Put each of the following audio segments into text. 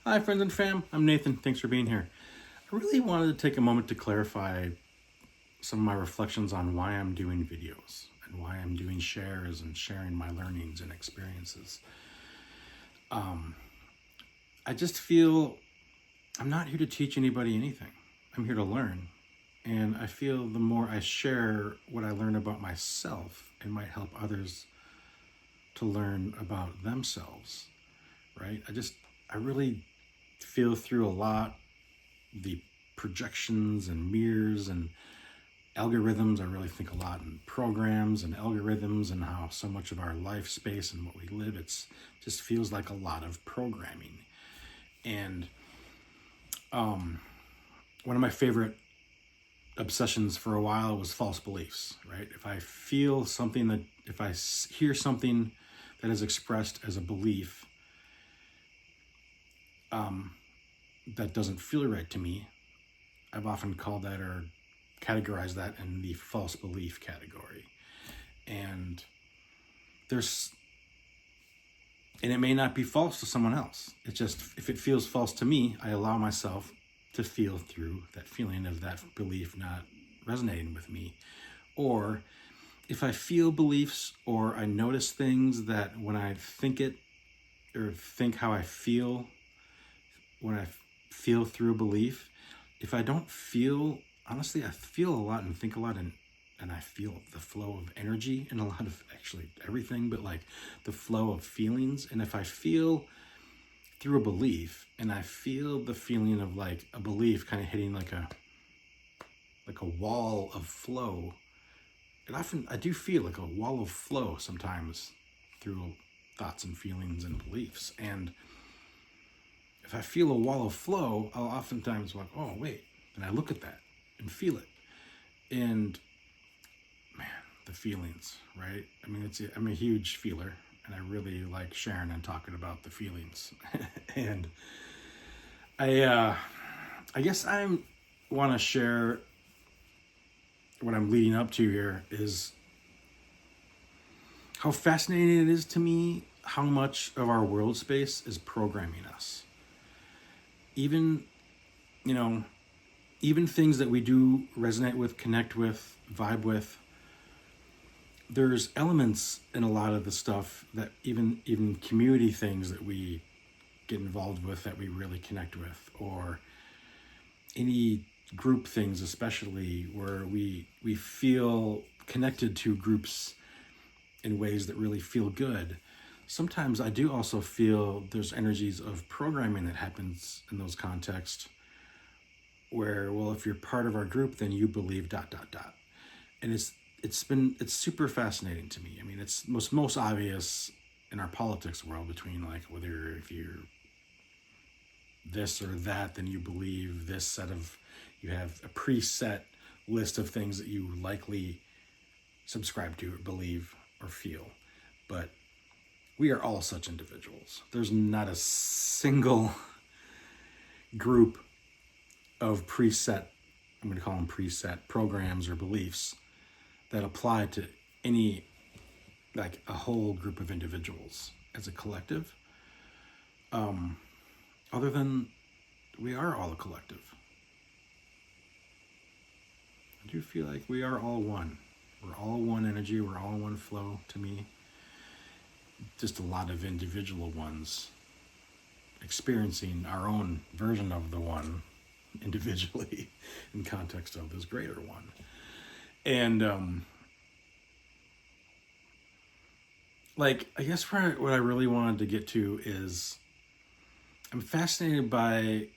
Hi, friends and fam. I'm Nathan. Thanks for being here. I really wanted to take a moment to clarify some of my reflections on why I'm doing videos and why I'm doing shares and sharing my learnings and experiences. I just feel I'm not here to teach anybody anything. I'm here to learn. And I feel the more I share what I learn about myself, it might help others to learn about themselves, right? I really feel through a lot the projections and mirrors and algorithms. I really think a lot in programs and algorithms and how so much of our life space and what we live, it's just feels like a lot of programming. And one of my favorite obsessions for a while was false beliefs, right? If I feel something that, if I hear something that is expressed as a belief that doesn't feel right to me, I've often called that or categorized that in the false belief category. And it may not be false to someone else. It's just, if it feels false to me, I allow myself to feel through that feeling of that belief not resonating with me. Or if I feel beliefs or I notice things that when I think it or think how I feel, when I feel through a belief, if I don't feel, honestly, I feel a lot and think a lot, and I feel the flow of energy and a lot of actually everything, but like the flow of feelings. And if I feel through a belief and I feel the feeling of like a belief kind of hitting like a wall of flow, I do feel like a wall of flow sometimes through thoughts and feelings and beliefs. And if I feel a wall of flow, I'll oftentimes be like, oh, wait. And I look at that and feel it. And man, the feelings, right? I mean, I'm a huge feeler and I really like sharing and talking about the feelings. And I guess I want to share what I'm leading up to here is how fascinating it is to me how much of our world space is programming us. Even, you know, even things that we do resonate with, connect with, vibe with, there's elements in a lot of the stuff that even community things that we get involved with that we really connect with, or any group things especially where we feel connected to groups in ways that really feel good. Sometimes I do also feel there's energies of programming that happens in those contexts where, well, if you're part of our group, then you believe ... And it's super fascinating to me. I mean, it's most obvious in our politics world between like whether if you're this or that, then you believe this set of, you have a preset list of things that you likely subscribe to or believe or feel. But we are all such individuals. There's not a single group of preset, I'm going to call them preset programs or beliefs that apply to any, like a whole group of individuals as a collective. Other than we are all a collective. I do feel like we are all one. We're all one energy. We're all one flow to me. Just a lot of individual ones experiencing our own version of the one individually in context of this greater one. And like, I guess what I really wanted to get to is I'm fascinated by,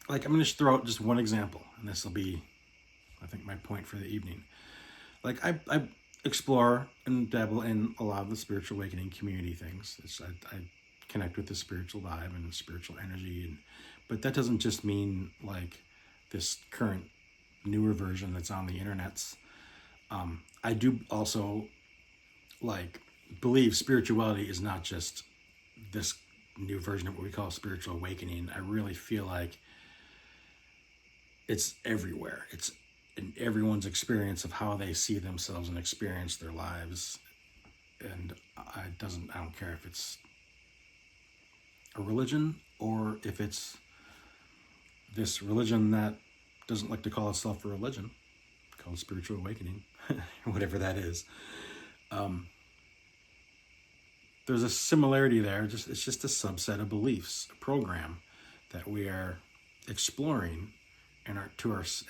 like, I'm going to throw out just one example, and this will be, I think, my point for the evening. Like, I explore and dabble in a lot of the spiritual awakening community things. I connect with the spiritual vibe and the spiritual energy, but that doesn't just mean like this current newer version that's on the internets. I do also like believe spirituality is not just this new version of what we call spiritual awakening. I really feel like it's everywhere. It's in everyone's experience of how they see themselves and experience their lives. And I don't care if it's a religion or if it's this religion that doesn't like to call itself a religion, called spiritual awakening, whatever that is. There's a similarity there. It's just a subset of beliefs, a program that we are exploring in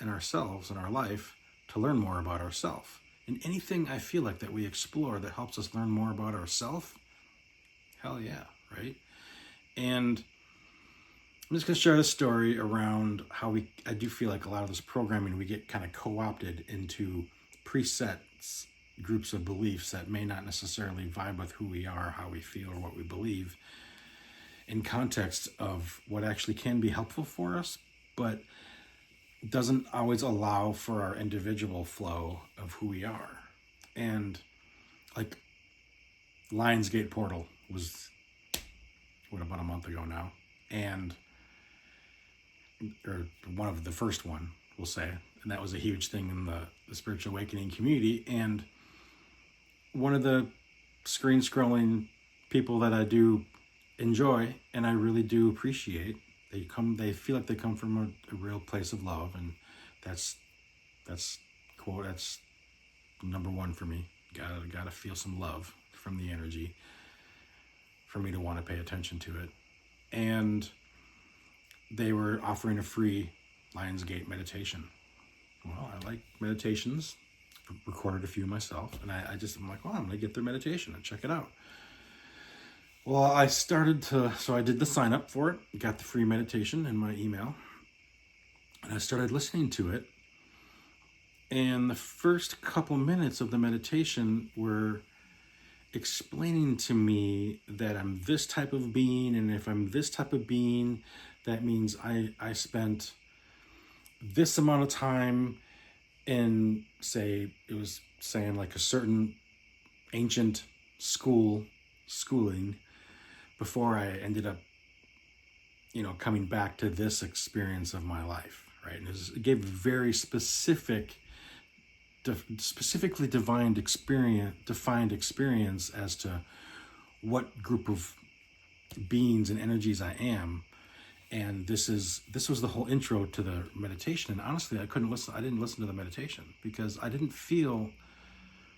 ourselves, in our life, to learn more about ourselves. And anything I feel like that we explore that helps us learn more about ourselves, hell yeah, right? And I'm just going to share a story around how I do feel like a lot of this programming, we get kind of co-opted into preset groups of beliefs that may not necessarily vibe with who we are, how we feel, or what we believe, in context of what actually can be helpful for us, but doesn't always allow for our individual flow of who we are. And like Lionsgate Portal was about a month ago now, or one of the first one, we'll say, and that was a huge thing in the spiritual awakening community. And one of the screen scrolling people that I do enjoy and I really do appreciate, they feel like they come from a real place of love, and that's quote, that's number one for me. Gotta feel some love from the energy for me to want to pay attention to it. And they were offering a free Lionsgate meditation. Well, I like meditations, recorded a few myself, and I'm like, well, I'm gonna get their meditation and check it out. Well, I did the sign up for it, got the free meditation in my email, and I started listening to it. And the first couple minutes of the meditation were explaining to me that I'm this type of being, and if I'm this type of being, that means I spent this amount of time in, say, it was saying like a certain ancient schooling before I ended up, coming back to this experience of my life, right? And it gave very specifically defined experience as to what group of beings and energies I am. And this was the whole intro to the meditation. And honestly, I didn't listen to the meditation because I didn't feel,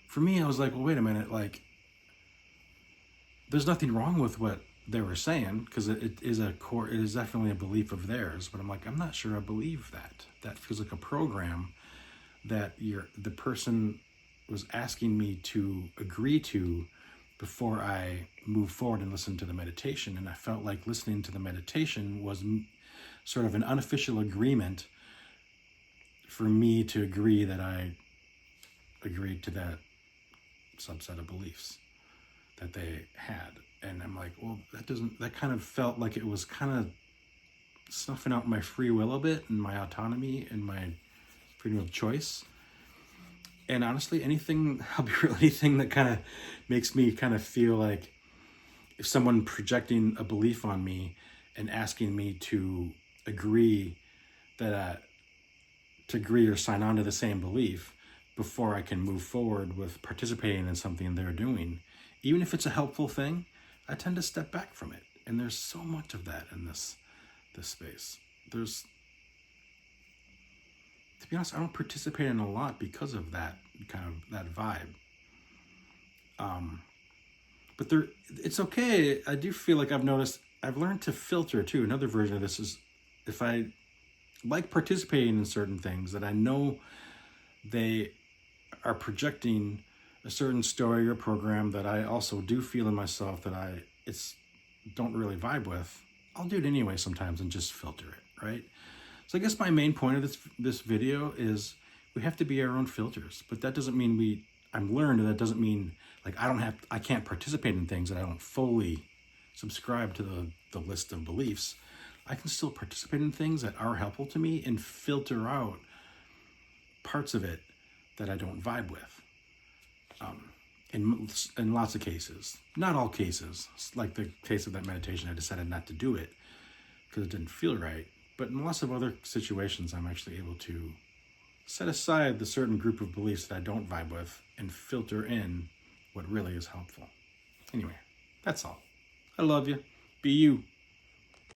for me, I was like, well, wait a minute, like, there's nothing wrong with what they were saying, because it is definitely a belief of theirs. But I'm like, I'm not sure I believe that. That feels like a program that the person was asking me to agree to before I move forward and listen to the meditation. And I felt like listening to the meditation was sort of an unofficial agreement for me to agree that I agreed to that subset of beliefs that they had. And I'm like, well, that kind of felt like it was kind of snuffing out my free will a bit and my autonomy and my freedom of choice. And honestly, anything that kind of makes me kind of feel like if someone projecting a belief on me and asking me to agree or sign on to the same belief before I can move forward with participating in something they're doing, even if it's a helpful thing, I tend to step back from it. And there's so much of that in this space. To be honest, I don't participate in a lot because of that vibe. But it's okay. I do feel like I've learned to filter too. Another version of this is, if I like participating in certain things that I know they are projecting a certain story or program that I also do feel in myself that don't really vibe with, I'll do it anyway sometimes and just filter it, right? So I guess my main point of this video is we have to be our own filters, but that doesn't mean I'm learned, and that doesn't mean like I can't participate in things that I don't fully subscribe to the list of beliefs. I can still participate in things that are helpful to me and filter out parts of it that I don't vibe with. In lots of cases, not all cases, like the case of that meditation, I decided not to do it because it didn't feel right. But in lots of other situations, I'm actually able to set aside the certain group of beliefs that I don't vibe with and filter in what really is helpful. Anyway, that's all. I love you. Be you.